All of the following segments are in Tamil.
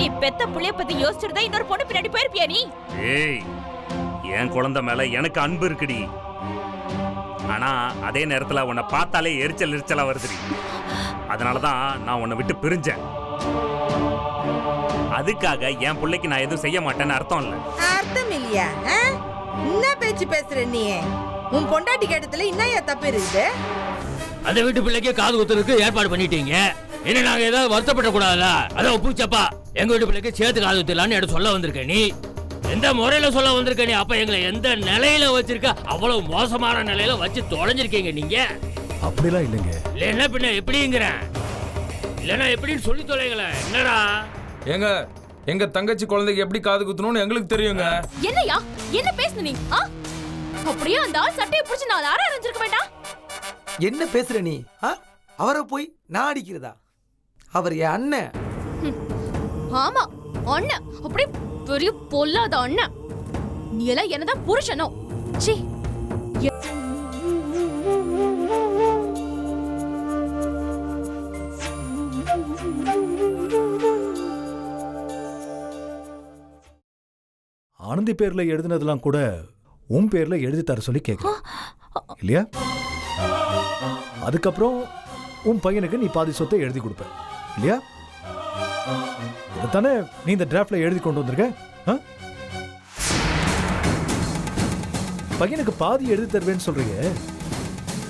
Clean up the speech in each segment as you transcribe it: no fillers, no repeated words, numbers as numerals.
நீ பெத்த புள்ளைய பத்தி யோசிச்சுட்டு தான் இன்னொரு பொண்ணு பின்னாடி போயிருப்பியா நீ? ஏய், என் குழந்தை மேல எனக்கு அன்பு இருக்குடி. ஆனா அதே நேரத்துல உன்னை பார்த்தாலே எரிச்சலா வருதுடி. அதனாலதான் நான் உன்னை விட்டு பிரிஞ்சேன். அதுக்காக என் பிள்ளைக்கு நான் எதுவும் செய்ய மாட்டேன்னு அர்த்தம் இல்ல. அர்த்தம் இல்லையா? என்ன பேச்சு பேசுற நீ? உன் பொண்டாட்டி கேட்டதுல என்ன தப்பு இருக்குது? அந்த வீட்டு பிள்ளைக்கே காது குத்துறதுக்கு ஏற்பாடு பண்ணிட்டீங்க. என்ன நாங்க ஏதாவது வருத்தப்பட கூடாதா? அதான் பூச்சப்பா எங்க வீட்டு பிள்ளைக்கு சேர்த்து காது குத்தலான்னு எடுத்து சொல்ல வந்திருக்க நீ. எந்த முறையில சொல்ல வந்திருக்க நீ? அப்ப எங்களை எந்த நிலையில வச்சிருக்க? அவ்வளவு மோசமான நிலையில வச்சு தொலைஞ்சிருக்கீங்க நீங்க. அப்படிலாம் இல்லைங்க. இல்ல பின்ன எப்படிங்கிற? இல்லன்னா எப்படின்னு சொல்லி தொலைங்கள. என்னடா ஏங்க, எங்க தங்கச்சி குழந்தைக்கு எப்படி காது குத்தணும்னு எங்களுக்கு தெரியுங்க. என்னையா என்ன பேசுன நீ? அப்படியே அந்த ஆள் சட்டையை பிடிச்சு நான் ஆற ஆரம்பிச்சிருக்க வேண்டாம். என்ன பேசுற நீ? அவரை போய் நான் அடிக்கிறதா? அவர் என் அண்ணன். ஆமா அண்ணன், அப்படி பெரிய பொல்லாத அண்ணன். நீ எல்லாம் என்னதான் புருஷனோ? சீ. ஆனந்தி பேர்ல எழுதினதெல்லாம் கூட உன் பேர்ல எழுதி தர சொல்லி கேட்கிறேன் இல்லையா? அதுக்கப்புறம் உன் பையனுக்கு நீ பாதி சொத்தை எழுதி கொடுப்ப இல்லையா? இதைத்தானே நீ இந்த டிராஃப்ட்ல எழுதி கொண்டு வந்திருக்க. பையனுக்கு பாதி எழுதி தருவேன்னு சொல்றீங்க.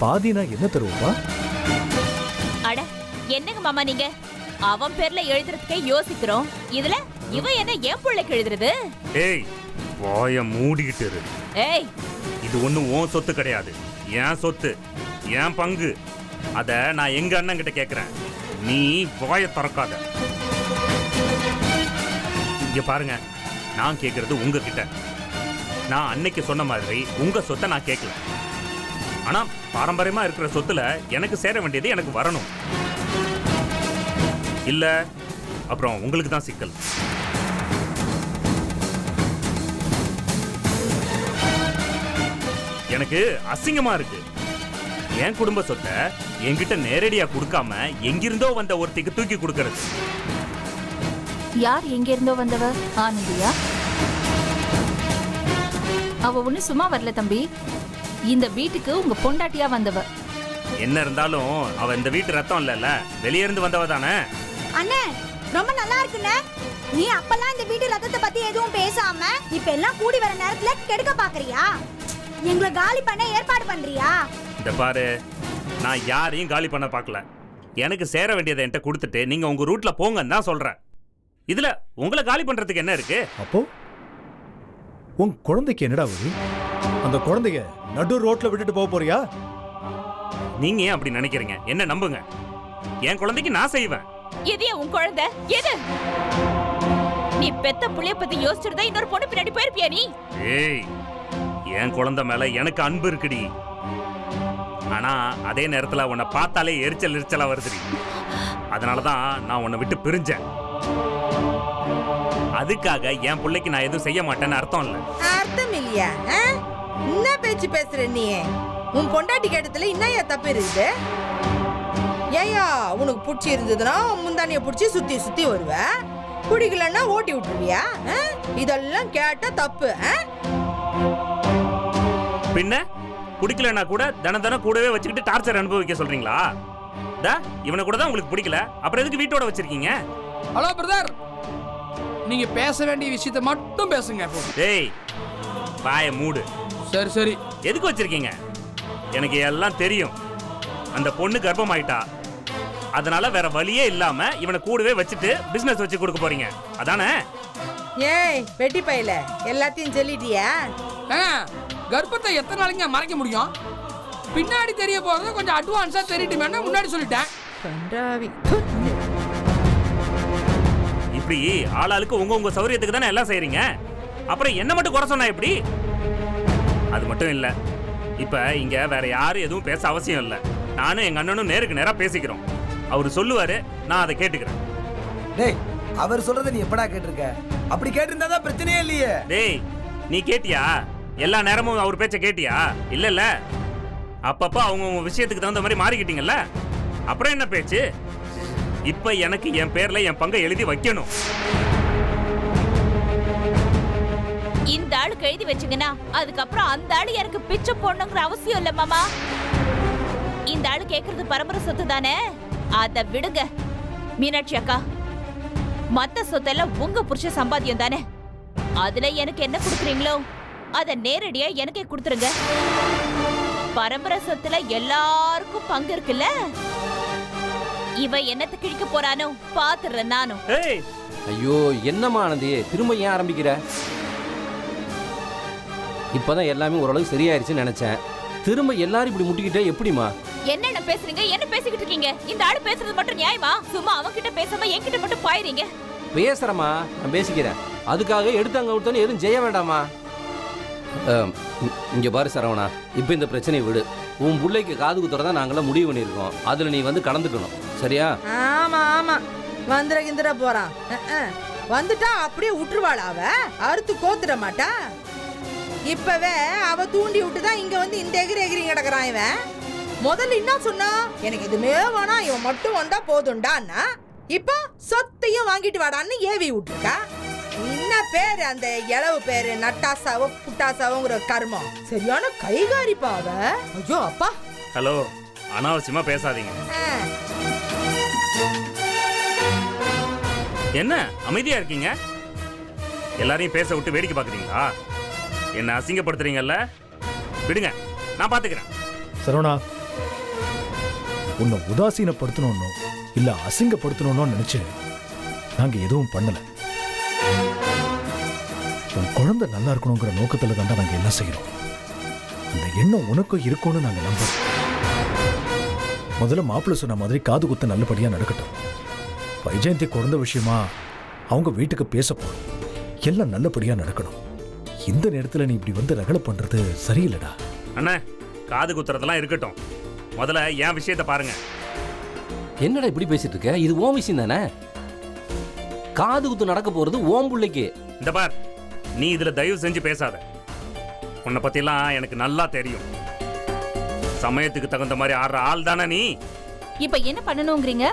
பாதினா என்ன தருவோப்பா? அட என்னங்க மாமா நீங்க? அவன் பேர்ல எழுதுறதுக்கே யோசிக்கிறோம். இதுல இவன் என்ன என் பிள்ளைக்கு எழுதுறது? ஏய், வாய மூடிக்கிட்டு இரு. ஏய், இது ஒண்ணும் உன் சொத்து கிடையாது, என் சொத்து, என் பங்கு. அத நான் எங்க அண்ணன் கிட்ட கேக்குறேன். நீ வாய திறக்காத. இங்க பாருங்க, நான் கேக்குறது உங்ககிட்ட. நான் அன்னைக்கு சொன்ன மாதிரி உங்க சொத்தை நான் கேட்கல. ஆனா பாரம்பரியமா இருக்கிற சொத்துல எனக்கு சேர வேண்டியது எனக்கு வரணும். இல்ல அப்புறம் உங்களுக்கு தான் சிக்கல். எனக்கு அசிங்கமா இருக்கு. என் குடும்ப சொத்தை என்கிட்ட நேரடியா கொடுக்காம எங்கிருந்தோ வந்த ஒருத்திக்கு தூக்கி கொடுக்கறது. யார் எங்க இருந்தோ வந்தவ? ஆனந்தியா? அவ ஒண்ணு சும்மா வரல தம்பி. இந்த வீட்டுக்கு உங்க பொண்டாட்டியா வந்தவ. என்ன இருந்தாலும் அவ இந்த வீட்டு ரத்தம் இல்லல்ல, வெளியே இருந்து வந்தவ தானே. அண்ணே, ரொம்ப நல்லா இருக்குண்ணே. நீ அப்பெல்லாம் இந்த வீட்டு ரத்தத்தை பத்தி எதுவும் பேசாம இப்ப எல்லாம் கூடி வர நேரத்துல கெடுக்க பாக்குறியா? எங்களை காலி பண்ண ஏற்பாடு பண்றியா? இந்த பாரு, நான் யாரையும் காலி பண்ண பார்க்கல. எனக்கு சேர வேண்டியதை என்கிட்ட கொடுத்துட்டு நீங்க உங்க ரூட்ல போங்கன்னு தான் சொல்றேன். இதுல உங்களை காலி பண்றதுக்கு என்ன இருக்கு? அப்போ உன் குழந்தைக்கு என்னடா வழி? அந்த குழந்தைய நடு ரோட்ல விட்டுட்டு போக போறியா? நீங்க ஏன் அப்படி நினைக்கிறீங்க? என்ன நம்புங்க, என் குழந்தைக்கு நான் செய்வேன். எது உன் குழந்தை? எது? நீ பெத்த புள்ளைய பத்தி யோசிச்சுட்டு தான் இன்னொரு பொண்ணு பின்னாடி போயிருப்பியா நீ? ஏய், என் குழந்தை மேல எனக்கு அன்பு இருக்குடி. ஆனா அதே நேரத்துல உன்னை பார்த்தாலே எரிச்சலா வருதுடி. அதனாலதான் நான் உன்னை விட்டு பிரிஞ்சேன். அதுக்காக என் பிள்ளைக்கு நான் எதுவும் செய்ய மாட்டேன்னு அர்த்தம் இல்ல. அர்த்தம் இல்லையா? என்ன பேச்சு பேசுற நீ? உன் பொண்டாட்டி கேட்டதுல என்ன தப்பு இருக்குது? ஏயா, உனக்கு பிடிச்சி இருந்ததுன்னா முந்தானிய பிடிச்சி சுத்தி சுத்தி வருவ, பிடிக்கலன்னா ஓட்டி விட்டுருவியா? இதெல்லாம் கேட்டா தப்பு. பின்ன பிடிக்கலன்னா கூட தினம் கூடவே வச்சுக்கிட்டு டார்ச்சர் அனுபவிக்க சொல்றீங்களா? இவனை கூட தான் உங்களுக்கு பிடிக்கல, அப்புறம் எதுக்கு வீட்டோட வச்சிருக்கீங்க? ஹலோ பிரதர், நீங்க பேச வேண்டிய விஷயத்தை மட்டும் பேசுங்க. டேய், வாய மூடு. சரி சரி. எதுக்கு வச்சிருக்கீங்க? எனக்கு எல்லாம் தெரியும். அந்த பொண்ணு கர்ப்பமாயிட்டா, அதனால வேற வழியே இல்லாம இவனை கூடவே வச்சுட்டு பிசினஸ் வச்சு கொடுக்க போறீங்க, அதானே? ஏய் வெட்டி பையல, எல்லாத்தையும் சொல்லிட்டியா? கர்ப்பத்தை எத்தனை நாளைக்கு மறைக்க முடியும்? பின்னாடி தெரிய போறது கொஞ்சம் அட்வான்ஸா தெரியட்டுமே முன்னாடி சொல்லிட்டேன். இப்படி ஆளாளுக்கு உங்க சௌரியத்துக்கு தானே எல்லாம் செய்றீங்க. அப்புறம் என்ன மட்டும் குறை சொன்னா எப்படி? அது மட்டும் இல்ல, இப்ப இங்க வேற யாரும் எதுவும் பேச அவசியம் இல்ல. நானும் எங்க அண்ணனும் நேருக்கு நேரா பேசிக்கிறோம். அவரு சொல்லுவாரு, நான் அதை கேட்டுக்கிறேன். டேய், அவர் சொல்றத நீ எப்படா கேட்டிருக்க? அப்படி கேட்டிருந்தா தான் பிரச்சனையே இல்லையே. டேய், நீ கேட்டியா? எல்லா நேரமும் அவர் பேச்ச கேட்டியா? இல்ல. அப்பப்ப அவங்க விஷயத்துக்கு தகுந்த மாதிரி மாறிக்கிட்டீங்கல்ல, அப்புறம் என்ன பேச்சு? இப்ப எனக்கு என் பேர்ல என் பங்கை எழுதி வைக்கணும். இந்த ஆளுக்கு எழுதி வச்சீங்கன்னா அதுக்கப்புறம் அந்த ஆளு எனக்கு பிச்சை போடணுங்கிற அவசியம் இல்ல மாமா. இந்த ஆளு கேக்குறது பரம்பரை சொத்து தானே, அத விடுங்க. மீனாட்சி அக்கா, மத்த சொத்தெல்லாம் உங்க புருஷ சம்பாத்தியம் தானே, அதுல எனக்கு என்ன கொடுக்குறீங்களோ அத நேரடியா எனக்கே கொடுத்துருங்க. பரம்பரை சொத்துல எல்லாருக்கும் பங்கு இருக்குல்ல. இவ என்னத்தை கிழிக்க போறானோ பாத்துறேன் நானும். ஐயோ என்னம்மா ஆனந்தி, திரும்ப ஏன் ஆரம்பிக்கிற? இப்பதான் எல்லாமே ஓரளவு சரியாயிருச்சுன்னு நினைச்சேன். திரும்ப எல்லாரும் இப்படி முட்டிக்கிட்டே எப்படிமா? என்ன பேசுறீங்க? என்ன பேசிக்கிட்டு இருக்கீங்க? இந்த ஆளு பேசுறது மட்டும் நியாயமா? சும்மா அவன்கிட்ட பேசாம என்கிட்ட மட்டும் பாயிரீங்க. பேசுறமா, நான் பேசிக்கிறேன். அதுக்காக எடுத்தாங்க விட்டான்னு எதுவும் செய்ய வேண்டாமா? இங்க பாரு சரவணா, இப்போ இந்த பிரச்சனையை விடு. உன் பிள்ளைக்கு காது குத்துறதா நாங்களாம் முடிவு பண்ணியிருக்கோம். அதுல நீ வந்து கலந்துக்கணும், சரியா? ஆமா ஆமா, வந்துட கிந்துட போறான். வந்துட்டா அப்படியே விட்டுருவாள். அவ அறுத்து கோத்துட மாட்டா. இப்பவே அவ தூண்டி விட்டுதான் இங்க வந்து இந்த எகிரி கிடக்குறான். இவன் முதல்ல என்ன சொன்னா, எனக்கு எதுவுமே வேணாம், இவன் மட்டும் வந்தா போதும்டான்னா, இப்ப சொத்தையும் வாங்கிட்டு வாடான்னு ஏவி விட்டுருக்கா. என்ன பேரு அந்த இளவு பேரு? நட்டாசாவோ புட்டாசாவோங்கிற கர்மம். சரியான கைகாரிப்பா அவ. ஐயோ அப்பா. ஹலோ, அனாவசியமா பேசாதீங்க. என்ன அமைதியா இருக்கீங்க? எல்லாரையும் பேச விட்டு வேடிக்கை பாக்குறீங்களா? என்ன அசிங்கப்படுத்துறீங்கல்ல? விடுங்க, நான் பாத்துக்கிறேன். சரவணா, உன்னை உதாசீனப்படுத்தணும்னோ இல்ல அசிங்கப்படுத்தணும்னு நினைச்சு நாங்க எதுவும் பண்ணல. உன் குழந்தை நல்லா இருக்கணுங்கிற நோக்கத்துல தான் நாங்க எல்லாம் செய்யறோம். அந்த எண்ணம் உனக்கும் இருக்கும்னு நாங்க நம்புறோம். முதல்ல மாப்பிள்ளை சொன்ன மாதிரி காது குத்து நல்லபடியா நடக்கட்டும். வைஜெயந்தி குழந்தை விஷயமா அவங்க வீட்டுக்கு பேச போறோம். எல்லாம் நல்லபடியா நடக்கணும். இந்த நேரத்துல நீ இப்படி வந்து ரகலை பண்றது சரியில்லடா. அண்ணா, காது குத்துறதெல்லாம் இருக்கட்டும், முதல்ல என் விஷயத்தை பாருங்க. என்னடா இப்படி பேசிட்டு இருக்க? இது ஓம் விஷயம் தானே. காது குத்து நடக்க போறது ஓம் பிள்ளைக்கு. இந்த பார், நீ இதுல தயவு செஞ்சு பேசாத. உன்னை பத்திலாம் எனக்கு நல்லா தெரியும். சமயத்துக்கு தகுந்த மாதிரி ஆடுற ஆள் தானே நீ. இப்ப என்ன பண்ணணும்ங்கறீங்க?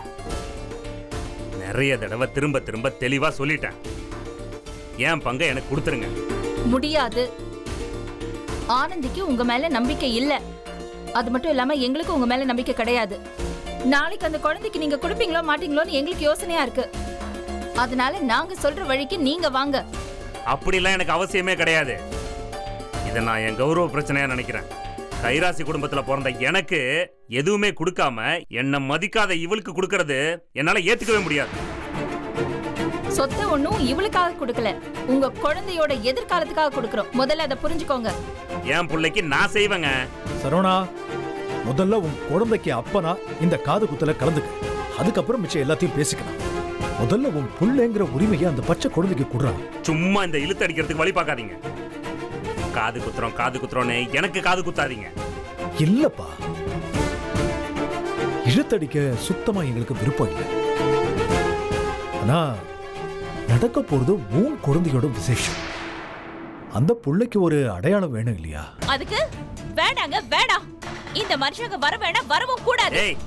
நிறைய தடவை திரும்ப திரும்ப தெளிவா சொல்லிட்டேன். என் பங்கை எனக்கு கொடுத்துருங்க. முடியாது. ஆனந்திக்கு உங்க மேல நம்பிக்கை இல்ல. அது மட்டும் இல்லாம எங்களுக்கு உங்க மேல நம்பிக்கை கிடையாது. நாளைக்கு அந்த குழந்தைக்கு நீங்க கொடுப்பீங்களோ மாட்டீங்களோன்னு எங்களுக்கு யோசனையா இருக்கு. அதனால நாங்க சொல்ற வழிக்கு நீங்க வாங்க. அப்படிலாம் எனக்கு அவசியமே கிடையாது. இதை நான் என் கௌரவ பிரச்சனையா நினைக்கிறேன். கைராசி குடும்பத்துல பிறந்த எனக்கு எதுவுமே கொடுக்காம என்ன மதிக்காத இவளுக்கு கொடுக்கறது என்னால ஏத்துக்கவே முடியாது. சொத்தை ஒண்ணும் இவளுக்காக கொடுக்கல, உங்க குழந்தையோட எதிர்காலத்துக்காக கொடுக்கறோம். முதல்ல அதை புரிஞ்சுக்கோங்க. என் பிள்ளைக்கு நான் செய்வேங்க. சரவணா, முதல்ல உன் குழந்தைக்கு அப்பனா இந்த காது குத்துல கலந்துக்க. அதுக்கப்புறம் மிச்சம் எல்லாத்தையும் பேசிக்கலாம். முதல்ல உன் புள்ளைங்கிற உரிமையை அந்த பச்சை குழந்தைக்கு கொடுறா. சும்மா இந்த இழுத்து அடிக்கிறதுக்கு வழி பார்க்காதீங்க. காது குத்துறோன்னு எனக்கு காது குத்தாதீங்க. இல்லப்பா, இழுத்தடிக்க சுத்தமா எங்களுக்கு விருப்பம் இல்லை. ஆனா நடக்க போறது உன் குழந்தையோட விசேஷம். அந்த புள்ளைக்கு ஒரு அடையாளம் வேணும் இல்லையா? அதுக்கு வேண்டாங்க, வேண்டாம். இந்த மனுஷங்க வர வேண்டாம், வரவும் கூடாது. ஏய்,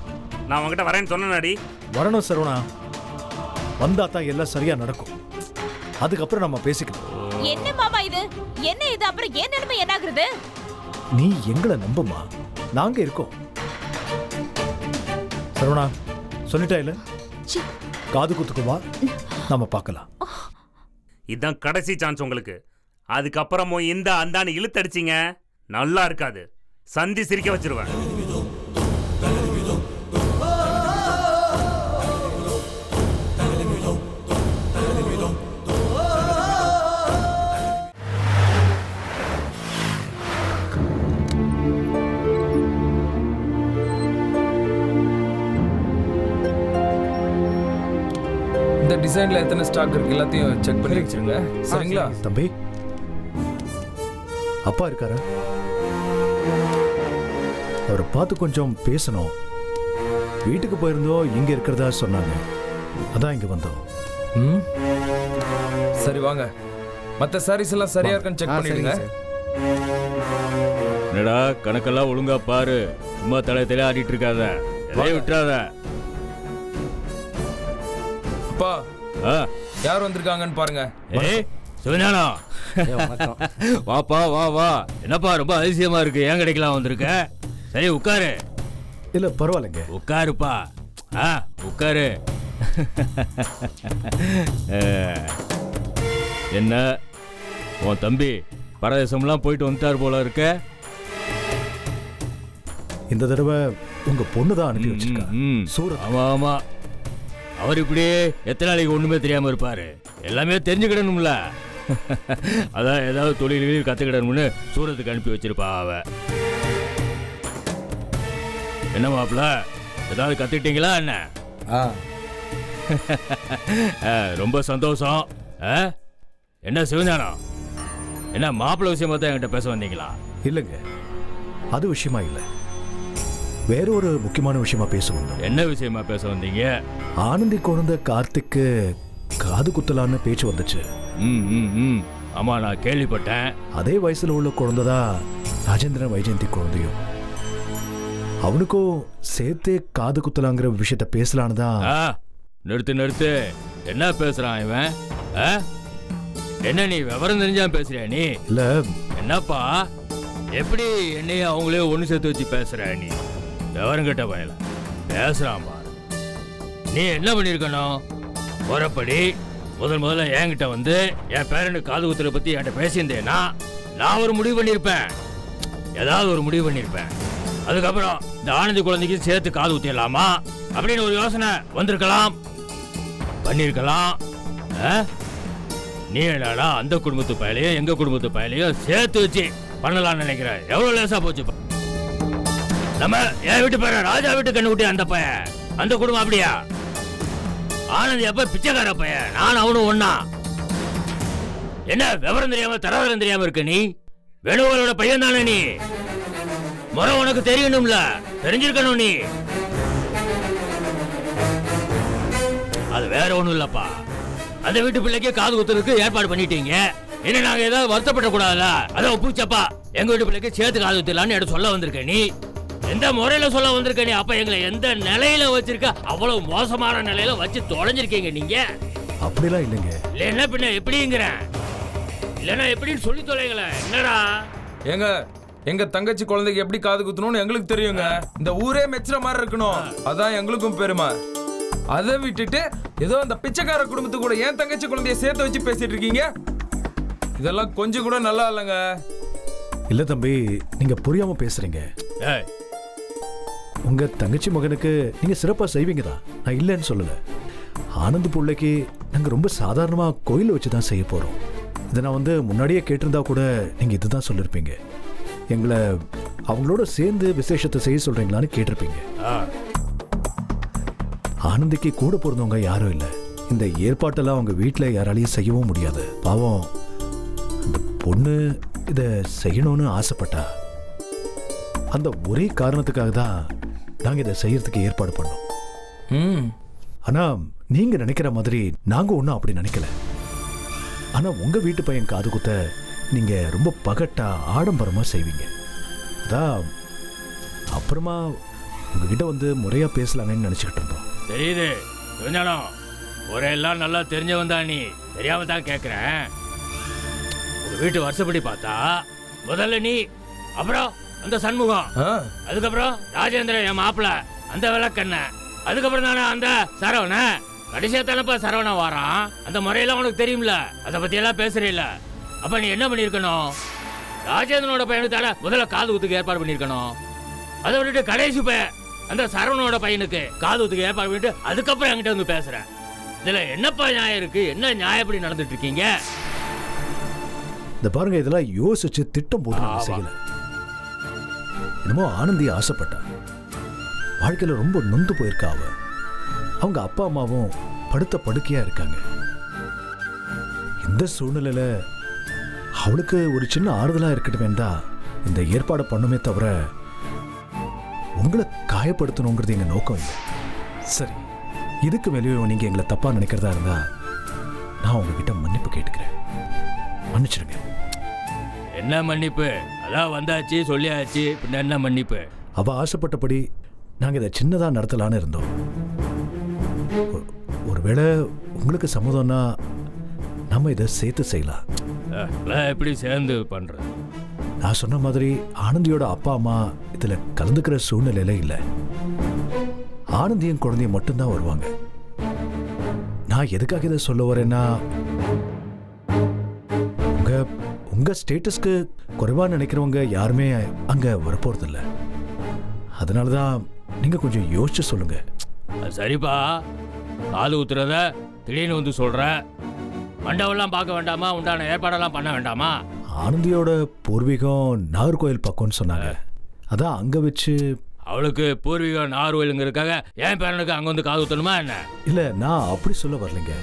நான் உன்கிட்ட வரேன்னு சொன்னேனாடி? வரணும் சரவணா, வந்தா தான் எல்லாம் சரியா நடக்கும். அதுக்கப்புறம் நம்ம பேசிக்கலாம். என்ன மாமா இது? என்ன இது? அப்புறம் ஏன் நிலைமை என்னாகிறது? நீ எங்களை நம்புமா, நாங்க இருக்கோம். சரவணா, சொல்லிட்டா இல்ல? காது குத்துக்கு வா, நாம பார்க்கலாம். இதுதான் கடைசி சான்ஸ் உங்களுக்கு. அதுக்கப்புறமும் இந்த அந்தான்னு இழுத்தடிச்சிங்க நல்லா இருக்காது. சந்தி சிரிக்க வச்சிருவேன். இந்த டிசைன்ல எத்தனை ஸ்டாக் இருக்கு எல்லாத்தையும் செக் பண்ணி வச்சிருங்க, சரிங்களா? தம்பி, அப்பா இருக்காரு, அவரை பார்த்து கொஞ்சம் பேசணும். வீட்டுக்கு போயிருந்தோம், இங்க இருக்கிறதா சொன்னாங்க, அதான் இங்க வந்தோம். சரி வாங்க, மற்ற சாரீஸ் எல்லாம் சரியா இருக்கான்னு செக் பண்ணிடுங்க. என்னடா கணக்கெல்லாம் ஒழுங்கா பாரு, சும்மா தலையில ஆடிட்டு இருக்காத, எதையும் விட்டுறாத. அப்பா, யார் வந்திருக்காங்கன்னு பாருங்க. ஏய், சிவஞானம் வணக்கம். வாப்பா வா வா. என்னப்பா ரொம்ப அதிசயமா இருக்கு, ஏன் கிடைக்கலாம் வந்திருக்க? சரி உட்காரு. இல்ல பரவாயில்லைங்க. உட்காருப்பா. உட்காரு. என்ன உன் தம்பி பரதேசம்லாம் போயிட்டு வந்துட்டார் போல இருக்க. இந்த தடவை உங்க பொண்ணு தான் அனுப்பி வச்சிருக்கா சூரத். ஆமா ஆமா, அவர் இப்படியே எத்தனை நாளைக்கு ஒண்ணுமே தெரியாம இருப்பாரு, எல்லாமே தெரிஞ்சுக்கிடணும்ல. அதான் ஏதாவது தொழில் கத்துக்கிடணும்னு சூரத்துக்கு அனுப்பி வச்சிருப்பா அவ. என்ன மாப்பிள்ள, ஏதாவது கத்துக்கிட்டீங்களா என்ன? ரொம்ப சந்தோஷம். என்ன சிவஞானம், என்ன மாப்பிள்ள விஷயமா தான் என்கிட்ட பேச வந்தீங்களா? இல்லைங்க, அது விஷயமா இல்லை, வேற ஒரு முக்கியமான விஷயமா பேச வந்தோம். என்ன விஷயமா பேச வந்தீங்க? ஆனந்தி குழந்தை கார்த்திக்கு காது குத்தலான்னு பேச்சு வந்துச்சு. ஆமா, நான் கேள்விப்பட்டேன். அதே வயசுல உள்ள குழந்தைதான் ராஜேந்திரன் வைஜெயந்தி குழந்தையும். அவனுக்கும் சேர்த்தே காது குத்தலாங்கிற விஷயத்த பேசலான்னு தான். நிறுத்து. என்ன பேசுறான் இவன்? என்ன நீ விவரம் தெரிஞ்சா பேசுறியா நீ? இல்ல என்னப்பா, எப்படி என்னையும் அவங்களே ஒண்ணு சேர்த்து வச்சு பேசுற நீ? விவரம் கேட்ட பயல பேசுறான் பாரு. நீ என்ன பண்ணிருக்கணும்? முறைப்படி முதல்ல என்கிட்ட வந்து என் பேரனுக்கு காது குத்துற பத்தி என்கிட்ட பேசியிருந்தேன்னா நான் ஒரு முடிவு பண்ணிருப்பேன், ஏதாவது ஒரு முடிவு பண்ணிருப்பேன். அதுக்கப்புறம் இந்த ஆனந்தி குழந்தைக்கு சேர்த்து காது குத்திடலாமா அப்படின்னு ஒரு யோசனை வந்திருக்கலாம், பண்ணிருக்கலாம். நீ என்னடா அந்த குடும்பத்து பயலையும் எங்க குடும்பத்து பயலையும் சேர்த்து வச்சு பண்ணலாம்னு நினைக்கிற? எவ்வளவு லேசா போச்சு. நம்ம என் வீட்டு பேர ராஜா வீட்டு கண்ணு குட்டி அந்த பையன், அந்த குடும்பம் அப்படியா? ஆனந்தி அப்ப பிச்சைக்கார பையன், நான் அவனும் ஒன்னா. என்ன விவரம் தெரியாம தரவரம் தெரியாம இருக்க நீ? வேணுகோளோட பையன் தானே நீ? முறை உனக்கு தெரியணும்ல, தெரிஞ்சிருக்கணும் நீ. அது வேற ஒண்ணும் இல்லப்பா, அந்த வீட்டு பிள்ளைக்கே காது குத்துறதுக்கு ஏற்பாடு பண்ணிட்டீங்க. என்ன நாங்க ஏதாவது வருத்தப்பட கூடாதுல? அதான் பூச்சப்பா எங்க வீட்டு பிள்ளைக்கு சேர்த்து காது குத்தலான்னு எடுத்து சொல்ல வந்திருக்க நீ. எந்த முறையில சொல்ல வந்திருக்க நீ? அப்ப எங்களை எந்த நிலையில வச்சிருக்க? அவ்வளவு மோசமான நிலையில வச்சு தொலைஞ்சிருக்கீங்க நீங்க. அப்படிலாம் இல்லைங்க. இல்ல பின்ன எப்படிங்கிற? இல்லன்னா எப்படின்னு சொல்லி தொலைங்கள. என்னடா ஏங்க, எங்க தங்கச்சி குழந்தைக்கு எப்படி காது குத்தணும்னு எங்களுக்கு தெரியுங்க. இந்த ஊரே மெச்சுற மாதிரி இருக்கணும், அதான் எங்களுக்கும் பெருமை. அதை விட்டுட்டு ஏதோ அந்த பிச்சைக்கார குடும்பத்து கூட ஏன் தங்கச்சி குழந்தைய சேர்த்து வச்சு பேசிட்டு இருக்கீங்க? இதெல்லாம் கொஞ்சம் கூட நல்லா இல்லைங்க. இல்ல தம்பி, நீங்க புரியாம பேசுறீங்க. உங்க தங்கச்சி மகனுக்கு நீங்க சிறப்பா செய்வீங்க தான், நான் இல்லைன்னு சொல்லல. ஆனந்த் பிள்ளைக்கு நாங்க ரொம்ப சாதாரணமா கோயில வச்சுதான் செய்ய போறோம். இதை நான் வந்து முன்னாடியே கேட்டிருந்தா கூட நீங்க இதுதான் சொல்லிருப்பீங்க. எங்களை அவங்களோட சேர்ந்து விசேஷத்தை செய்ய சொல்றீங்களான்னு கேட்டிருப்பீங்க. ஆனந்திக்கு கூட பிறந்தவங்க யாரும் இல்லை. இந்த ஏற்பாட்டெல்லாம் அவங்க வீட்டில் யாராலையும் செய்யவும் முடியாது. பாவம், அந்த பொண்ணு இதை செய்யணும்னு ஆசைப்பட்டா. அந்த ஒரே காரணத்துக்காக தான் நாங்கள் இதை செய்யறதுக்கு ஏற்பாடு பண்ணோம். ஆனா நீங்க நினைக்கிற மாதிரி நாங்க ஒன்றும் அப்படி நினைக்கல. ஆனா உங்க வீட்டு பையன் காது குத்த நீங்க ரொம்ப பகட்டா ஆடம்பரமா செய்வீங்க. அதான் அப்புறமா உங்ககிட்ட வந்து முறையா பேசலாமேன்னு நினைச்சுக்கிட்டு இருந்தோம். தெரியுது சிவஞானம், முறையெல்லாம் நல்லா தெரிஞ்சவன் தான் நீ, தெரியாம தான் கேட்குறேன். உங்க வீட்டு வருஷப்படி பார்த்தா முதல்ல நீ, அப்புறம் அந்த சண்முகம், அதுக்கப்புறம் ராஜேந்திரன் என் மாப்பிள்ள அந்த விளக்கண்ண, அதுக்கப்புறம் தானே அந்த சரவண, கடைசியா தானப்பா சரவணா வாரான். அந்த முறையெல்லாம் உனக்கு தெரியும்ல, அதை பத்தி எல்லாம் பேசுறீல்ல. அப்ப நீ என்ன பண்ணிருக்கணும்? ராஜேந்திரனோட பையனுக்கு தானே முதல்ல காது குத்துக்கு ஏற்பாடு பண்ணிருக்கணும். அதை விட்டுட்டு கடைசி பையன் அந்த சரவணோட பையனுக்கு காது குத்துக்கு ஏற்பாடு பண்ணிட்டு அதுக்கப்புறம் என்கிட்ட வந்து பேசுறேன். இதுல என்னப்பா நியாயம் இருக்கு? என்ன நியாயப்படி நடந்துட்டு இருக்கீங்க? இந்த பாருங்க, இதெல்லாம் யோசிச்சு திட்டம் போட்டு செய்யல. என்னமோ ஆனந்தி ஆசைப்பட்டா, வாழ்க்கையில ரொம்ப நொந்து போயிருக்கா. அவங்க அப்பா அம்மாவும் படுத்த படுக்கையா இருக்காங்க. இந்த சூழ்நிலையில அவளுக்கு ஒரு சின்ன ஆறுதலா இருக்கட்டும் தான் இந்த ஏற்பாடை பண்ணுமே தவிர உங்களை காயப்படுத்தணுங்கிறது எங்க நோக்கம் இல்லை. சரி, இதுக்கு மேலேயும் நீங்க எங்களை தப்பா நினைக்கிறதா இருந்தா நான் உங்ககிட்ட மன்னிப்பு கேட்டுக்கிறேன். மன்னிச்சிடுங்க. என்ன மன்னிப்பு? அதான் வந்தாச்சு, சொல்லியாச்சு, பின்ன என்ன மன்னிப்பு? அவ ஆசைப்பட்டபடி நாங்க இதை சின்னதா நடத்தலான்னு இருந்தோம். ஒருவேளை உங்களுக்கு சம்மதம்னா நம்ம இதை சேர்த்து செய்யலாம். எப்படி சேர்ந்து பண்ற? நான் சொன்ன மாதிரி ஆனந்தியோட அப்பா அம்மா இதுல கலந்துக்கிற சூழ்நிலையில இல்ல. ஆனந்தியும் குழந்தையும் மட்டும்தான் வருவாங்க. நான் எதுக்காக இதை சொல்ல வரேன்னா, உங்க ஸ்டேட்டஸ்க்கு குறைவா நினைக்கிறவங்க யாருமே அங்க வரப்போறது இல்ல. அதனாலதான் நீங்க கொஞ்சம் யோசிச்சு சொல்லுங்க. சரிப்பா, காது குத்துறத திடீர்னு வந்து சொல்ற. மண்டபம்லாம் பார்க்க வேண்டாமா? உண்டான ஏற்பாடெல்லாம் பண்ண வேண்டாமா? ஆனந்தியோட பூர்வீகம் நாகர்கோயில் பக்கம்னு சொன்னாங்க. அதான் அங்க வச்சு. அவளுக்கு பூர்வீகம் நாகர்கோயிலுங்கிறதுக்காக என் பேரனுக்கு அங்க வந்து காது குத்தணுமா என்ன? இல்ல, நான் அப்படி சொல்ல வரலைங்க.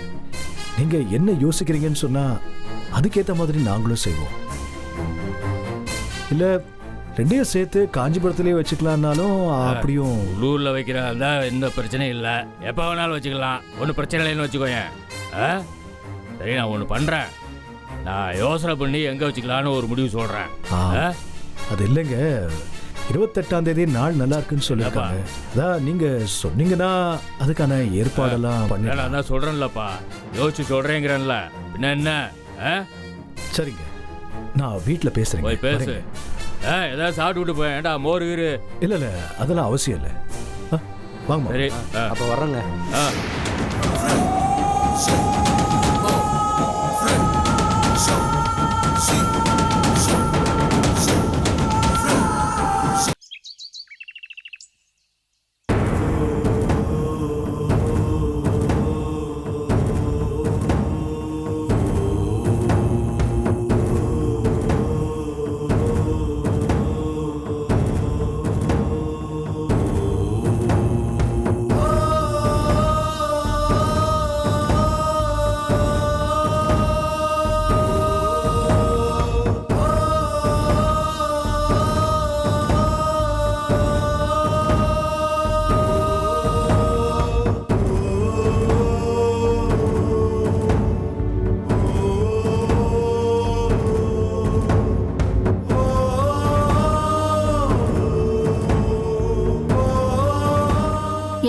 நீங்க என்ன யோசிக்கிறீங்கன்னு சொன்னா அதுக்கேற்ற மாதிரி நாங்களும் செய்வோம். இல்ல ரெண்டையும் சேர்த்து காஞ்சிபுரத்திலேயே வச்சுக்கலாம்னாலும் அப்படியும். உள்ளூர்ல வைக்கிறதா எந்த பிரச்சனையும் இல்லை, எப்ப வேணாலும் வச்சுக்கலாம். ஒன்றும் பிரச்சனை இல்லைன்னு வச்சுக்கோங்க. சரி, நான் ஒன்று பண்றேன். நான் யோசனை பண்ணி எங்க வச்சுக்கலான்னு ஒரு முடிவு சொல்றேன். அது இல்லைங்க, 28ஆம் தேதி நாள் நல்லா இருக்குன்னு சொல்லியிருக்காங்க. அதான் நீங்க சொன்னீங்கன்னா அதுக்கான ஏற்பாடெல்லாம் பண்ணி. நான் சொல்றேன்லப்பா, யோசிச்சு சொல்றேங்கிறேன்ல, பின்ன என்ன? சரிங்க, நான் வீட்டில் பேசுறேன். போய் பேசு. ஏதாவது சாப்பிட்டு போய். ஏண்டா மோர் வீரு? இல்ல இல்ல, அதெல்லாம் அவசியம் இல்லை. வாங்க. சரி, அப்ப வர்றேங்க.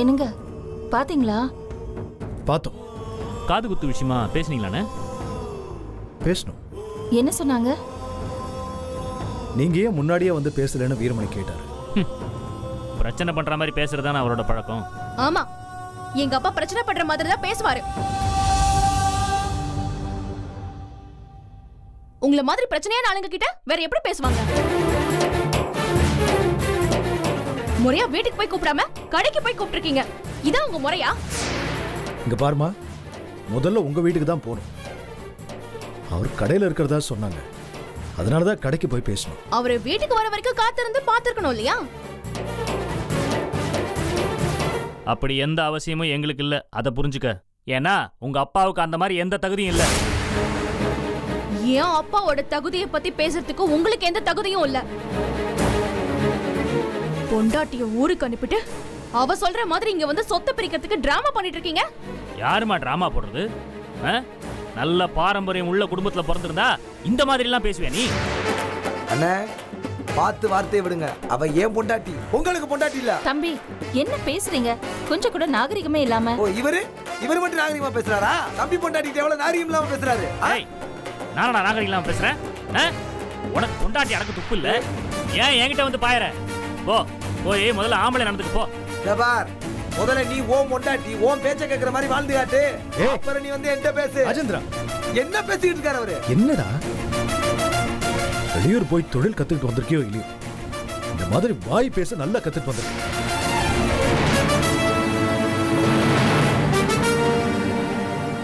என்னங்க பாத்தீங்களா? பார்த்தோம். காது குத்து விஷயமா பேசுனீங்களாண்ணே? பேசணும். என்ன சொன்னாங்க? நீங்க ஏன் முன்னாடியே வந்து பேசலன்னு வீரமணி கேட்டாரு. பிரச்சனை பண்ற மாதிரி பேசுறதானே அவரோட பழக்கம். ஆமா, எங்க அப்பா பிரச்சனை பண்ற மாதிரி தான் பேசுவாரு. உங்களை மாதிரி பிரச்சனையான ஆளுங்க கிட்ட வேற எப்படி பேசுவாங்க? முறையா வீட்டுக்கு போய் கூப்பிடாம கடைக்கு போய் கூப்பிட்டுருக்கீங்க. இதான் உங்க முறையா? இங்க பாருமா, முதல்ல உங்க வீட்டுக்கு தான் போகணும். அவர் கடையில இருக்கிறதா சொன்னாங்க. அதனாலதான் கடைக்கு போய் பேசணும். அவரு வீட்டுக்கு வர வரைக்கும் காத்திருந்து பாத்துருக்கணும் இல்லையா? அப்படி எந்த அவசியமும் எங்களுக்கு இல்ல, அதை புரிஞ்சுக்க. ஏன்னா உங்க அப்பாவுக்கு அந்த மாதிரி எந்த தகுதியும் இல்ல. ஏன் அப்பாவோட தகுதியை பத்தி பேசுறதுக்கு உங்களுக்கு எந்த தகுதியும் இல்ல. பொண்டாட்டிய ஊருக்கு அனுப்பிட்டு அவ சொல்ற மாதிரி இங்க வந்து சொத்தை பிரிக்கிறதுக்கு டிராமா பண்ணிட்டு இருக்கீங்க. யாருமா டிராமா போடுறது? நல்ல பாரம்பரியம் உள்ள குடும்பத்துல பிறந்திருந்தா இந்த மாதிரி எல்லாம் பேசுவே நீ? அண்ணே, பார்த்து வார்த்தையை விடுங்க. அவ ஏன் பொண்டாட்டி, உங்களுக்கு பொண்டாட்டி இல்ல. தம்பி, என்ன பேசுறீங்க? கொஞ்சம் கூட நாகரிகமே இல்லாம. ஓ, இவரு மட்டும் நாகரிகமா பேசுறாரா? தம்பி பொண்டாட்டி எவ்வளவு நாகரிகம் இல்லாம பேசுறாரு. நானா நாகரிகம் இல்லாம பேசுறேன்? உனக்கு பொண்டாட்டி அடக்க துப்பு இல்ல, ஏன் என்கிட்ட வந்து பாயற? போய் முதல்ல ஆம்பளை நடந்துட்டு போ. ஜபார், முதல்ல நீ ஓம் பொண்டாட்டி ஓம் பேச்ச கேக்குற மாதிரி வாழ்ந்து காட்டு. அப்புறம் நீ வந்து என்கிட்ட பேசு. அஜேந்திரா, என்ன பேசிட்டு இருக்காரு அவரு? என்னடா, வெளியூர் போய் தொழில் கத்துக்கிட்டு வந்திருக்கியோ இல்லையோ, இந்த மாதிரி வாய் பேச நல்லா கத்துட்டு வந்திருக்க.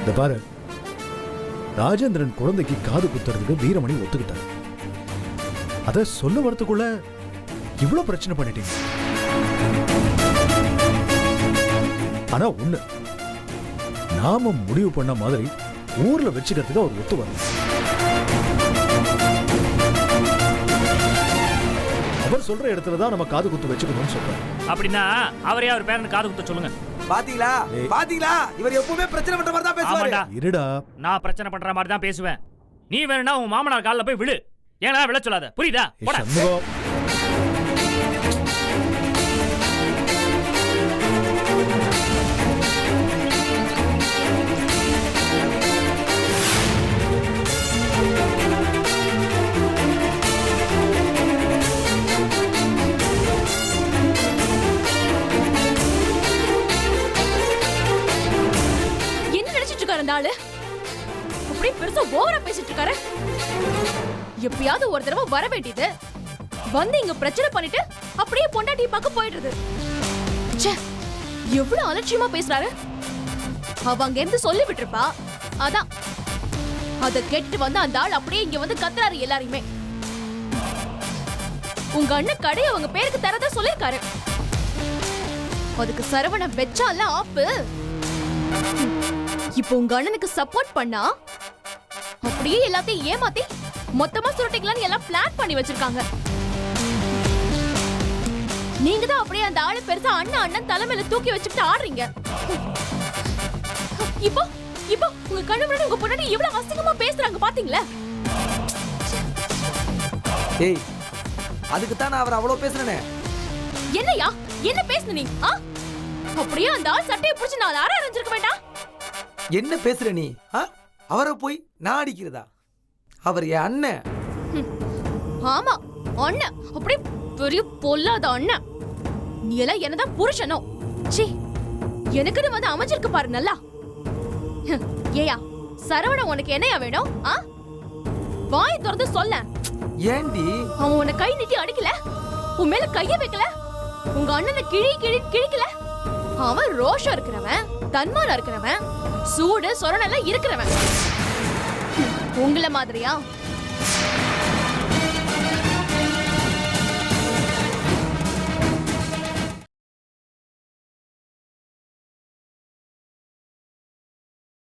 இந்த பாரு, ராஜேந்திரன் குழந்தைக்கு காது குத்துறதுக்கு வீரமணி ஒத்துக்கிட்டார். அத சொல்ல வரத்துக்குள்ள இவ்வளவு பிரச்சனை பண்ணிட்டீங்க. ஆனா ஒண்ணு, நாம முடிவு பண்ண மாதிரி ஊர்ல வச்சுக்கிறதுக்கு அவர் ஒத்து வரல. அவர் சொல்ற இடத்துல தான் நம்ம காது குத்து வச்சுக்கணும்னு சொல்றாரு. அப்படின்னா அவரே அவர் பேரன் காது குத்த சொல்லுங்க. பாத்தீங்களா பாத்தீங்களா, இவர் எப்பவுமே பிரச்சனை பண்ற மாதிரி தான் பேசுவாரு. இருடா, நான் பிரச்சனை பண்ற மாதிரி தான் பேசுவேன். நீ வேணும்னா உன் மாமனார் கால்ல போய் விழு. ஏன்னா விழ சொல்லாத, புரியுதா? போடா. அப்படியே பெருசா ஓவரா பேசிட்டு இருக்காரு. எப்பயாவது ஒரு தடவை வர வேண்டியது வந்து இங்க பிரச்சனை பண்ணிட்டு அப்படியே பொண்டாட்டி பார்க்க போயிடுறது. ச்சே, எவ்வளவு அலட்சியமா பேசுறாரு. அவ அங்க இருந்து சொல்லி விட்டுருப்பா. அதான் அத கேட்டுட்டு வந்து அந்த ஆள் அப்படியே இங்க வந்து கத்துறாரு எல்லாரையுமே. உங்க அண்ணன் கடையை அவங்க பேருக்கு தரதா சொல்லிருக்காரு. அதுக்கு சரவண வெச்சால ஆப்பு. இப்போ உங்க அண்ணனுக்கு சப்போர்ட் பண்ணா அப்படியே எல்லாத்தையும் ஏமாத்தி மொத்தமா சுருட்டிக்கலாம்னு எல்லாம் பிளான் பண்ணி வச்சிருக்காங்க. நீங்க தான் அப்படியே அந்த ஆளு பெருசா அண்ணன் தலைமையில தூக்கி வச்சுட்டு ஆடுறீங்க. இப்போ இப்போ உங்க கண்ணு முன்னாடி உங்க பொண்ணாடி இவ்வளவு அசிங்கமா பேசுறாங்க பாத்தீங்களா? ஏய், அதுக்கு தான் நான் அவர் அவ்வளவு பேசுறேனே. என்னையா என்ன பேசுன நீ? அப்படியே அந்த ஆள் சட்டையை பிடிச்சு நான் ஆற அரைஞ்சிருக்க வேண்டாம். என்ன பேசுற நீ? அவரை போய் நான் அடிக்கிறதா? அவர் என் அண்ணன். ஆமா, அண்ணன். அப்படியே பெரிய பொல்லாத அண்ணன். நீ எல்லாம் என்னதான் புருஷனோ? சீ, எனக்குன்னு வந்து அமைஞ்சிருக்கு பாரு நல்லா. ஏயா சரவண உனக்கு என்னையா வேணும்? வாய் திறந்து சொல்ல. ஏண்டி அவன் உன்னை கை நீட்டி அடிக்கல, உன் மேல கைய வைக்கல, உங்க அண்ணனை கிழிக்கல. அவன் ரோஷம் இருக்கிறவன், தன்மானம் இருக்கிறவன், சூடு சொரணெல்லாம் இருக்கிறவன். உங்களை மாதிரியா?